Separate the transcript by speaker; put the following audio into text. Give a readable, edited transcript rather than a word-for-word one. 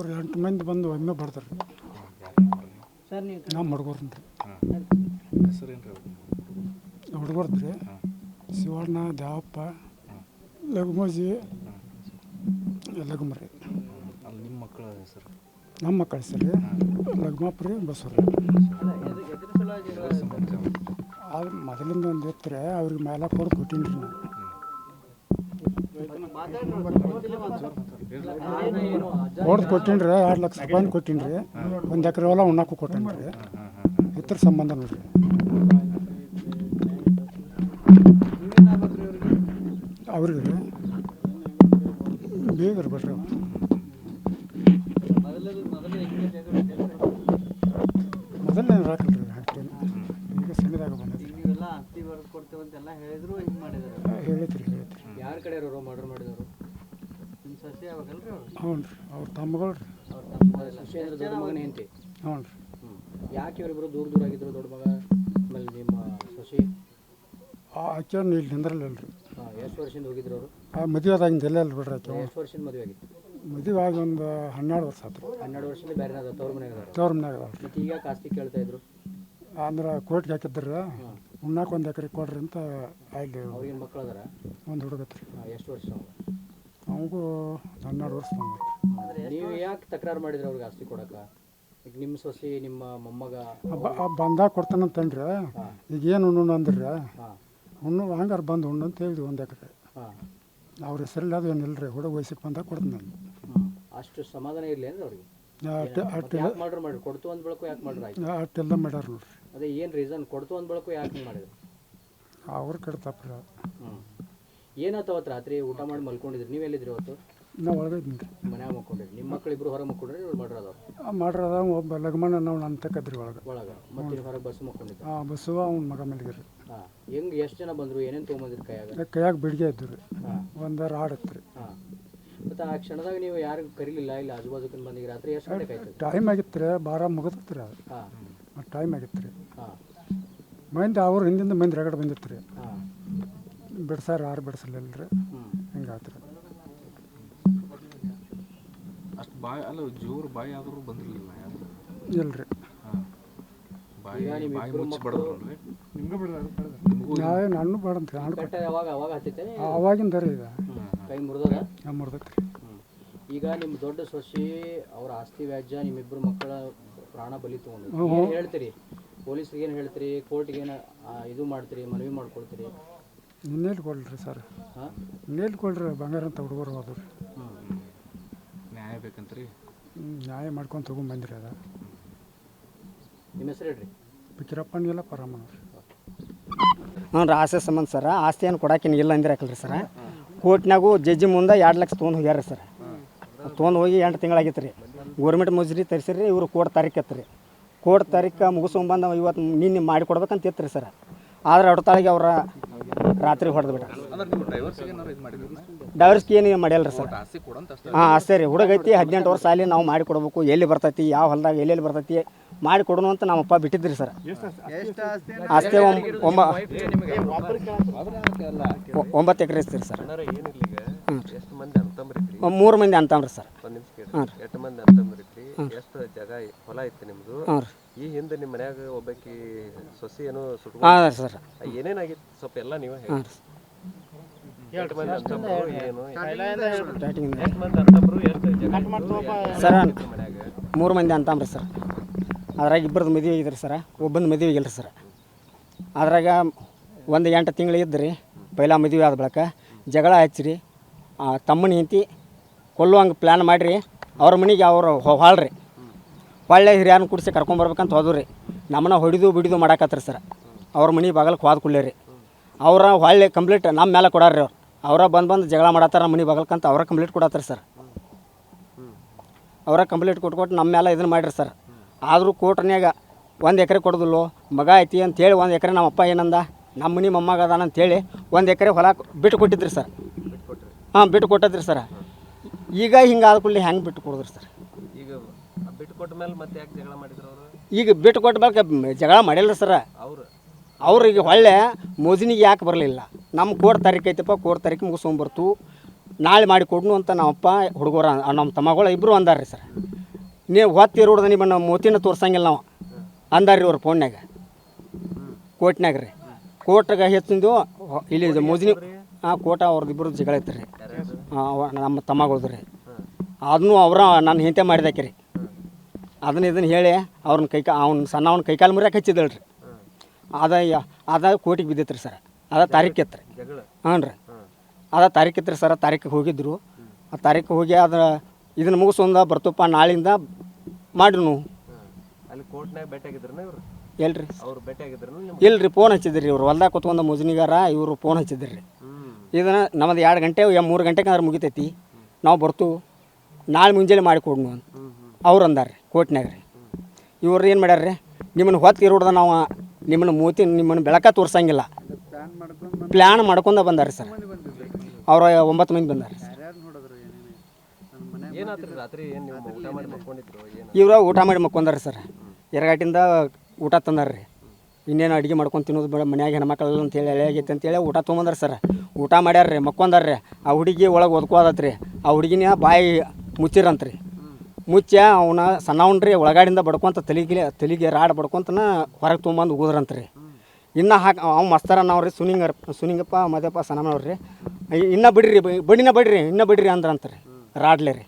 Speaker 1: ಅವ್ರು 8 ಮಂದಿ ಬಂದು ಒಮ್ಮೆ ಬರ್ತಾರೆ
Speaker 2: ಸರ್ ನೀವು
Speaker 1: ನಮ್ಮ ಹುಡುಗರ್ರಿ
Speaker 3: ಹೆಸರೇನು ರೀ
Speaker 1: ಹುಡುಗರ್ದ್ರಿ ಶಿವಣ್ಣ ದ್ಯಾವಪ್ಪ ಲಘುಮಜಿ ಲಘುಮರಿ
Speaker 3: ಅಲ್ಲಿ ನಿಮ್ಮ ಮಕ್ಕಳ ಹೆಸರು
Speaker 1: ನಮ್ಮ ಮಕ್ಕಳ ಹೆಸರು ಲಘುಮಪ್ರಿ ಬಸವ್ರಿ
Speaker 2: ಎದ್ರ ಸಲುವಾಗಿ
Speaker 1: ಅದು ಮೊದಲಿಂದ ಒಂದು ಇತ್ತು ಅವ್ರಿಗೆ ಮೇಲೆ ಕೊಡು ಕೊಟ್ಟಿನ್ರಿ ಕೊಡ್ದು ಕೊಟ್ಟಿನ್ರಿ 2 ಲಕ್ಷ ರೂಪಾಯಿ ಕೊಟ್ಟಿನ್ರಿ 1 ಎಕರೆ ಹೊಲ ಉಣ್ಣಕ್ಕೂ ಕೊಟ್ಟೇನ್ರಿ ಇತರ ಸಂಬಂಧ ನೋಡ್ರಿ ಅವ್ರಿಗೆ ಬೇಗ ಇರ್ಬೇಡ್ರಿ ಮೊದಲನೇ ಹಾಕಲ್ರಿ ಅಷ್ಟೇನು ಈಗ ಸಣ್ಣದಾಗ ಬಂದೈತಿ
Speaker 2: ನೀವೆಲ್ಲ ಆಸ್ತಿ ಬರೆದು ಕೊಡ್ತೇವೆ ಅಂತೆಲ್ಲ ಹೇಳಿದ್ರು ಹಿಂಗೆ ಮಾಡಿದಾರೆ
Speaker 1: ಹೇಳಿದ್ರಿ
Speaker 2: ಯಾರ ಕಡೆ ಅವರು ಮರ್ಡರ್ ಮಾಡಿದವರು ನಿಮ್ಮ ಸಸಿ ಯಾವಾಗಲ್ರಿ ಅವರು
Speaker 1: ಹ್ಞೂ ರೀ ಅವ್ರ ತಮ್ಮಗಳು ರೀ
Speaker 2: ಅವ್ರ ತಮ್ಮ ಸಸಿ ಅಂದ್ರೆ ದೊಡ್ಡ ಮಗನ ಹೆಂಡತಿ
Speaker 1: ಹ್ಞೂ ರೀ
Speaker 2: ಯಾಕೆ ಇವರಿಬ್ಬರು ದೂರ ದೂರ ಆಗಿದ್ರು ದೊಡ್ಡ ಮಗ ಆಮೇಲೆ ನಿಮ್ಮ ಸಸಿ
Speaker 1: ಆಕೆಯನ್ನು ಇಲ್ಲಿ ನಿಂದ್ರಲ್ಲ ರೀ
Speaker 2: ಎಷ್ಟು ವರ್ಷದಿಂದ ಹೋಗಿದ್ರು ಅವರು
Speaker 1: ಮದುವೆ ಆದಾಗಿಂದ ಎಲ್ಲ ಬಿಡ್ರಿ ಆಕೆ
Speaker 2: ಎಷ್ಟು ವರ್ಷದಿಂದ ಮದುವೆ ಆಗಿತ್ತು
Speaker 1: ಮದುವೆ ಆಗಿ ಒಂದು 12 ವರ್ಷ ಆಯ್ತು
Speaker 2: 12 ವರ್ಷದಿಂದ ಬೇರೆ ತವ್ರ ಮನೆಗೆ ಅದಾರ
Speaker 1: ತವ್ರ ಮನ್ಯಾಗ ಅದಾವ
Speaker 2: ಮತ್ತು ಈಗ ಆಸ್ತಿ ಕೇಳ್ತಾ ಇದ್ರು
Speaker 1: ಅಂದ್ರೆ ಕೋರ್ಟ್ಗೆ ಹಾಕಿದ್ರಿ ಉಣ್ಣಾಕ 1 ಎಕರೆ ಕೊಡ್ರಿ ಅಂತ ಅಲ್ಲಿ
Speaker 2: ಅವ್ರಿಗೇನು ಮಕ್ಕಳು ಅದಾರ
Speaker 1: ಒಂದು ಹುಡುಗತ್ರಿ
Speaker 2: ಎಷ್ಟು ವರ್ಷ
Speaker 1: ಅವಗೂ 12 ವರ್ಷ
Speaker 2: ನೀವು ಯಾಕೆ ತಕರಾರು ಮಾಡಿದ್ರಿ ಅವ್ರಿಗೆ ಆಸ್ತಿ ಕೊಡಕ ಈಗ ನಿಮ್ಮ ಸೊಸಿ ನಿಮ್ಮ ಮೊಮ್ಮಗ
Speaker 1: ಬಂದಾಗ ಕೊಡ್ತಾನಂತನ್ರಿ ಈಗ ಏನು ಉಣ್ಣು ಅಂದ್ರಿ
Speaker 2: ಹಾಂ
Speaker 1: ಉಣ್ಣು ಹಂಗಾರೆ ಬಂದು ಉಣ್ಣು ಅಂತ ಹೇಳಿದ್ವಿ 1 ಎಕರೆ
Speaker 2: ಹಾಂ
Speaker 1: ಅವ್ರ ಹೆಸರಲ್ಲಿ ಅದು ಏನಿಲ್ಲ ರೀ ಹುಡುಗ ವಯಸ್ಸಿಗೆ ಬಂದಾಗ ಕೊಡ್ತೀನಿ ನಾನು
Speaker 2: ಅಷ್ಟು ಸಮಾಧಾನ ಇರಲಿ ಅಂದ್ರೆ ಅವ್ರಿಗೆ
Speaker 1: ಅಟ್ಟೆಲ್ಲ
Speaker 2: ಯಾಕೆ ಮಾಡ್ರು ಮಾಡ್ರಿ ಕೊಡ್ತು ಅಂದ ಬಳಕು ಯಾಕೆ ಮಾಡ್ರಿ ಆಯ್ತು
Speaker 1: ಅಟ್ಟೆಲ್ಲ ಮಾಡ್ಯಾರ ನೋಡ್ರಿ
Speaker 2: ಅದೇ ಏನು ರೀಸನ್ ಕೊಡ್ತು ಅಂದ ಬಳಕು ಯಾಕೆ ಹಿಂಗೆ ಮಾಡಿದ್ರು
Speaker 1: ಅವ್ರ ಕಡೆ ತಪ್ಪ್ರಿ
Speaker 2: ಏನಾಯ್ತು ಅವತ್ತು ರಾತ್ರಿ ಊಟ ಮಾಡಿ ಮಲ್ಕೊಂಡಿದ್ರಿ ನೀವು ಎಲ್ಲಿದ್ರಿ ಅವತ್ತು
Speaker 1: ನಾವು ಒಳಗೆ ಇದ್ದೀನಿ ರೀ
Speaker 2: ಮನ್ಯಾಗ ಮಲ್ಕೊಂಡಿರಿ ನಿಮ್ಮ ಮಕ್ಳು ಇಬ್ರು ಹೊರಗೆ ಮಲ್ಕೊಂಡ್ರಿ ಇವ್ರು ಮಾಡ್ರಿ ಅದಾವ
Speaker 1: ಮಾಡ್ರದ ಒಬ್ಬ ಲಗ್ಮನ ನಾವು ನನ್ನ ತಕ್ಕದ್ರಿ ಒಳಗೆ
Speaker 2: ಮತ್ತೆ ಹೊರಗೆ ಬಸ್ ಮಲ್ಕೊಂಡಿದ್ದೆ
Speaker 1: ಬಸ್ಸುವ ಅವ್ನ ಮಗ ಮಲಗಿರಿ
Speaker 2: ಹಾಂ ಹೆಂಗೆ ಎಷ್ಟು ಜನ ಬಂದರು ಏನೇನು ತೊಗೊಂಬಂದಿರಿ ಕೈಯಾಗ
Speaker 1: ಕೈಯಾಗ ಬಿಡಿಗೆ ಇದ್ದು ರೀ
Speaker 2: ಹಾಂ
Speaker 1: ಒಂದು ರಾಡ್ ಇತ್ತು ರೀ
Speaker 2: ಹಾಂ ಮತ್ತು ಆ ಕ್ಷಣದಾಗ ನೀವು ಯಾರಿಗೂ ಕರೀಲಿಲ್ಲ ಇಲ್ಲ ಆಜು ಬಾಜುಕಿನ ಬಂದಿಗೆ ರಾತ್ರಿ ಎಷ್ಟು ಗಂಟೆಗೆ ಆಯ್ತು
Speaker 1: ಟೈಮ್ ಆಗಿತ್ತು ರೀ 12 ಮುಗಿದ್ರಿ ಅದು
Speaker 2: ಹಾಂ
Speaker 1: ಟೈಮ್ ಆಗಿತ್ತು ರೀ
Speaker 2: ಹಾಂ
Speaker 1: ಮಂದಿ ಅವ್ರು ಹಿಂದಿಂದ ಮಂದಿ ರಗಡೆ ಬಂದಿತ್ತು ರೀ
Speaker 2: ಹಾಂ
Speaker 1: ಬಿಡ್ಸಾರ ಯಾರು ಬಿಡಿಸಲಿಲ್ಲ ರೀ ಹಿಂಗಾಯ್ತು ರೀ
Speaker 3: ಅಷ್ಟು ಬಾಯಿ ಅಲ್ಲ ಜೋರು ಬಾಯಿ ಆದರೂ ಬಂದಿರಲಿಲ್ಲ ಯಾರು
Speaker 1: ಇಲ್ಲ ರೀ
Speaker 3: ಬಾಯಿ ಬಾಯಿ ಮುಚ್ಚಿ ಬಡದ್ರಲ್ರಿ ನಿಮಗೂ
Speaker 1: ನಾನು ಬೇಡಂತ
Speaker 2: ಕಟ್ಟ ಯಾವಾಗ ಅವಾಗ ಹತ್ತಿತ್ತೇನೆ
Speaker 1: ಅವಾಗಿಂದ ರೀ ಈಗ
Speaker 2: ಕೈ ಮುರಿದದ
Speaker 1: ಮುರ್ದೈತೆ ರೀ
Speaker 2: ಈಗ ನಿಮ್ಮ ದೊಡ್ಡ ಸೊಸಿ ಅವ್ರ ಆಸ್ತಿ ವ್ಯಾಜ್ಯ ನಿಮ್ಮಿಬ್ಬರು ಮಕ್ಕಳ ಪ್ರಾಣ ಬಲಿ ತೊಗೊಂಡು ಏನು ಹೇಳ್ತೀರಿ ಪೊಲೀಸ್ರಿಗೆ ಏನು ಹೇಳ್ತೀರಿ ಕೋರ್ಟ್ಗೆ ಏನು ಇದು ಮಾಡ್ತೀರಿ ಮನವಿ ಮಾಡ್ಕೊಳ್ತೀರಿ
Speaker 1: ಇನ್ನೇಲಿ ಕೊಡ್ರಿ ಸರ್
Speaker 2: ಹಾಂ
Speaker 1: ಇನ್ನೇಲಿ ಕೊಡ್ರಿ ಬಂಗಾರ ಅಂತ ಹುಡುಗರು ಹೋದ್ರು ರೀ
Speaker 3: ನ್ಯಾಯ ಬೇಕಂತ್ರಿ
Speaker 1: ನ್ಯಾಯ ಮಾಡ್ಕೊಂಡು ತೊಗೊಂಬಂದ್ರಿ ಅದ
Speaker 2: ನಿಮ್ಮ ಹೆಸರು ಹೇಳ್ರಿ
Speaker 1: ಬಿಕ್ಕಿರಪ್ಪನಿಗೆಲ್ಲ ಪರಮ ರೀ
Speaker 4: ಹ್ಞೂ ರೀ ಆಸೆ ಸಂಬಂಧ ಸರ ಆಸ್ತಿ ಏನು ಕೊಡಾಕಿನ ಇಲ್ಲ ಅಂದಿರಾಕಲ್ರಿ ಸರ ಕೋರ್ಟ್ನಾಗೂ ಜಡ್ಜಿ ಮುಂದೆ 2 ಲಕ್ಷ ತೊಗೊಂಡು ಹೋಗ್ಯಾರ ಸರ್ ತೊಗೊಂಡು ಹೋಗಿ 8 ತಿಂಗಳಾಗಿತ್ತು ರೀ ಗೋರ್ಮೆಂಟ್ ಮಜೂರಿ ತರಿಸಿರಿ ಇವರು ಕೋರ್ಟ್ ತಾರೀಕು ಇತ್ತು ರೀ ಕೋರ್ಟ್ ತಾರೀಕು ಮುಗಿಸ್ಕೊಂಬಂದು ಇವತ್ತು ನಿನ್ನೆ ಮಾಡಿ ಕೊಡ್ಬೇಕಂತ ಇತ್ತು ರೀ ಸರ್ ಆದ್ರೆ ಅಡ್ತಾಳಿಗೆ ಅವ್ರ ರಾತ್ರಿ ಹೊಡೆದು ಬಿಟ್ಟ ಡೈವರ್ಸ್ಗೆ ಏನು ಮಾಡ್ಯಾರ ರೀ ಸರ್ ಹಾಂ ಅಷ್ಟೇ ರೀ ಹುಡುಗ ಐತಿ 18 ವರ್ಷ ಅಲ್ಲಿ ನಾವು ಮಾಡಿ ಕೊಡ್ಬೇಕು ಎಲ್ಲಿ ಬರ್ತೈತಿ ಯಾವ ಹೊಲದಾಗ ಎಲ್ಲೆಲ್ಲಿ ಬರ್ತೈತಿ ಮಾಡಿ ಕೊಡೋಣ ಅಂತ ನಮ್ಮಪ್ಪ ಬಿಟ್ಟಿದ್ರಿ ಸರ್ ಆಸ್ತಿ 9 ಎಕರೆ ಇರ್ತೀರಿ ಸರ್ 3 ಮಂದಿ ಅಂತಂಬ್ರಿ ಸರ್ ಹಾಂ
Speaker 5: ಈ ಹಿಂದೆ ನಿಮ್ಮ ಮನ್ಯಾಗ ಒಬ್ಬಾಕಿ ಸೊಸಿ ಏನೋ
Speaker 4: ಹಾಂ ಸರ್
Speaker 5: ಏನೇನಾಗಿತ್ತು ಸ್ವಲ್ಪ ಎಲ್ಲ ನೀವು
Speaker 4: ಸರ್ 3 ಮಂದಿ ಅಂತಂಬ್ರಿ ಸರ್ ಅದ್ರಾಗ 2 ಮದುವೆ ಆಗಿದ್ರಿ ಸರ ಒಬ್ಬಂದು ಮದುವೆ ಆಗಿಲ್ಲ ರೀ ಸರ್ ಅದ್ರಾಗ 8 ತಿಂಗಳು ಇದ್ರಿ ಪೈಲ ಮದುವೆ ಆದ ಬಳಿಕ ಜಗಳ ಹಚ್ಚಿರಿ ತಮ್ಮನ ಹೆಂಡತಿ ಕೊಲ್ಲುವಂಗೆ ಪ್ಲ್ಯಾನ್ ಮಾಡಿರಿ ಅವ್ರ ಮನೆಗೆ ಅವ್ರು ಹೊಳ್ರಿ ಹೊಳ್ಳೆ ಹಿರಿಯರನ್ನ ಕುಡಿಸಿ ಕರ್ಕೊಂಬರ್ಬೇಕಂತ ಹೋದ್ರಿ ರೀ ನಮ್ಮನ್ನ ಹೊಡಿದು ಬಿಡಿದು ಮಾಡಾಕತ್ರಿ ಸರ್ ಅವ್ರ ಮನೆ ಬಾಗಲಕ್ಕೆ ಹೋದ ಕೂಡಲೇ ರೀ ಅವ್ರ ಹೊಳ್ಳೆ ಕಂಪ್ಲೀಟ್ ನಮ್ಮ ಮೇಲೆ ಕೊಡಾರ್ರಿ ಅವ್ರ ಬಂದು ಜಗಳ ಮಾಡತ್ತಾರ ನಮ್ಮ ಮನೆ ಬಾಗಲ್ಕಂತ ಅವ್ರ ಕಂಪ್ಲೀಟ್ ಕೊಡತ್ತಾರ ಸರ್ ಅವರ ಕಂಪ್ಲೀಟ್ ಕೊಟ್ಟು ನಮ್ಮ ಮೇಲೆ ಇದನ್ನು ಮಾಡಿರಿ ಸರ್ ಆದರೂ ಕೋರ್ಟ್ನ್ಯಾಗ 1 ಎಕರೆ ಕೊಡೋದಿಲ್ಲ ಮಗ ಐತಿ ಅಂತೇಳಿ 1 ಎಕರೆ ನಮ್ಮ ಅಪ್ಪ ಏನಂದ ನಮ್ಮ ಮನೆ ಮೊಮ್ಮಗ ಅದಾನ ಅಂತೇಳಿ 1 ಎಕರೆ ಹೊಲ ಬಿಟ್ಟು ಕೊಟ್ಟಿದ್ರಿ ಸರ್ ಹಾಂ ಬಿಟ್ಟು ಕೊಟ್ಟದ್ರಿ ಸರ್ ಈಗ ಹಿಂಗೆ ಆದ ಕೂಡಲೇ ಹೆಂಗೆ ಬಿಟ್ಟು ಕೊಡಿದ್ರಿ ಸರ್
Speaker 5: ಈಗ ಬಿಟ್ಟು ಕೊಟ್ಟ ಮೇಲೆ ಮತ್ತೆ ಯಾಕೆ ಜಗಳ ಮಾಡಿದ್ರು ಅವರು
Speaker 4: ಈಗ ಬಿಟ್ಟು ಕೊಟ್ಟ ಬಳಿಕ ಜಗಳ ಮಾಡಿಲ್ಲ ಸರ್ ಅವ್ರಿಗೆ ಹೊಳ್ಳೆ ಮೋಜಿನಿಗೆ ಯಾಕೆ ಬರಲಿಲ್ಲ ನಮ್ಮ ಕೋರ್ಟ್ ತಾರೀಕು ಐತಪ್ಪ ಕೋರ್ಟ್ ತಾರೀಕು ಮುಗಿಸ್ಕೊಂಬರ್ತು ನಾಳೆ ಮಾಡಿ ಕೊಡ್ನು ಅಂತ ನಮ್ಮಪ್ಪ ಹುಡುಗರು ನಮ್ಮ ತಮ್ಮಗಳು ಇಬ್ಬರು ಅಂದಾರ್ರಿ ಸರ್ ನೀವು ಹೊತ್ತಿರೋಡ್ದ ನಿಮ್ಮನ್ನು ಮೂತಿನ ತೋರ್ಸಂಗಿಲ್ಲ ನಾವು ಅಂದಾರ್ರಿ ಅವ್ರು ಫೋನ್ಯಾಗ ಕೋರ್ಟ್ನಾಗ ರೀ ಕೋರ್ಟ್ಗೆ ಹೆಚ್ಚಿಂದು ಇಲ್ಲಿ ಮುಜ್ನಿ ಕೋಟ ಅವ್ರದ್ದು ಇಬ್ಬರು ಜಗಳ ಐತ್ರಿ ನಮ್ಮ ತಮ್ಮಗಳ್ದು ರೀ ಅದನ್ನು ಅವ್ರ ನಾನು ಹೆಂತೆ ಮಾಡಿದಾಕೆ ರೀ ಇದನ್ನು ಹೇಳಿ ಅವ್ರನ್ನ ಅವ್ನ ಕೈಕಾಲು ಮುರಿಯಾಕೆ ಹಚ್ಚಿದಳು ರೀ ಅದ ಕೋರ್ಟಿಗೆ ಬಿದ್ದೈತೆ ರೀ ಸರ್ ಅದ ತಾರೀಕು ಇತ್ತು ರೀ ಹಾಂ ರೀ ಅದ ತಾರೀಕು ಇತ್ತು ರೀ ಸರ್ ತಾರೀಕಿಗೆ ಹೋಗಿದ್ರು ಆ ತಾರೀಕು ಹೋಗಿ ಇದನ್ನು ಮುಗಿಸೊಂದ ಬರ್ತಪ್ಪ ನಾಳಿಂದ ಮಾಡ್ರು
Speaker 5: ಅಲ್ಲಿ ಕೋರ್ಟ್ನಾಗ ಭೇಟಿಯಾಗಿದ್ರನ ಇವ್ರು
Speaker 4: ಎಲ್ರಿ
Speaker 5: ಅವ್ರು ಭೇಟಿಯಾಗಿದ್ರನು
Speaker 4: ಇಲ್ರಿ ಫೋನ್ ಹಚ್ಚಿದ್ರಿ ಇವ್ರು ಹೊಲ್ದಾಗ ಕೂತ್ಕೊಂಡ ಮುಜನಿಗಾರ ಇವರು ಫೋನ್ ಹಚ್ಚಿದ್ರಿ ಇದನ್ನು ನಮ್ಮದು 2 ಗಂಟೆ 3 ಗಂಟೆಗೆ ಅಂದ್ರೆ ಮುಗಿತೈತಿ ನಾವು ಬರ್ತು ನಾಳೆ ಮುಂಜಾನೆ ಮಾಡಿಕೊಡ್ನು ಅಂತ ಅವ್ರು ಅಂದಾರ್ರಿ ಕೋರ್ಟ್ನಾಗ ರೀ ಇವ್ರು ಏನು ಮಾಡ್ಯಾರ ರೀ ನಿಮ್ಮನ್ನು ಹೊತ್ತಿರೋಡ್ದ ನಾವು ನಿಮ್ಮನ್ನು ಬೆಳಕ ತೋರ್ಸಂಗಿಲ್ಲ ಪ್ಲ್ಯಾನ್ ಮಾಡ್ಕೊಂಡ ಬಂದಾರೆ ಸರ್ ಅವ್ರು 9 ಮಂದಿ ಬಂದಾರೆ
Speaker 5: ಏನಾತ್ರಿ ರಾತ್ರಿ ಏನು ನೀವು ಊಟ ಮಾಡಿ ಮಕ್ಕೊಂಡಿದ್ರು ಏನು
Speaker 4: ಇವ್ರು ಊಟ ಮಾಡಿ ಮಕ್ಕೊಂದಾರ ಸರ್ ಎರಗಾಟಿಂದ ಊಟ ತಂದಾರ್ರಿ ಇನ್ನೇನು ಅಡುಗೆ ಮಾಡ್ಕೊಂಡು ತಿನ್ನೋದು ಬೇಡ ಮನ್ಯಾಗ ಹೆಣ್ಮಕ್ಳೆಲ್ಲ ಅಂತೇಳಿ ಎಳೆಯಾಗೈತೆ ಅಂತೇಳಿ ಊಟ ತೊಗೊಂಬಂದಾರ ಸರ್ ಊಟ ಮಾಡ್ಯಾರ್ರಿ ಮಕ್ಕೊಂದಾರ್ರಿ ಆ ಹುಡುಗಿ ಒಳಗೆ ಓದ್ಕೋದತ್ರಿ ಆ ಹುಡುಗಿನ ಬಾಯಿ ಮುಚ್ಚಿರಂತ್ರಿ ಮುಚ್ಚ ಅವನ ಸಣ್ಣವನ್ರಿ ಒಳಗಾಡಿಂದ ಬಡ್ಕೊಂತ ತಲೆಗೆ ರಾಡ್ ಬಡ್ಕೊಂತನ ಹೊರಗೆ ತೊಗೊಂಬಂದು ಹೋದ್ರಂತ್ರಿ ಇನ್ನೂ ಅವ್ನು ಮಸ್ತಾರ ನಾವು ರೀ ಸುನಿಂಗಪ್ಪ ಮದಪ್ಪ ಸಣ್ಣವ್ರಿ ಇನ್ನೂ ಬಿಡ್ರಿ ಬಡಿನ ಬಡ್ರಿ ಇನ್ನೂ ಬಿಡ್ರಿ ಅಂದ್ರಂತ್ರಿ ರಾಡ್ಲೆ ರೀ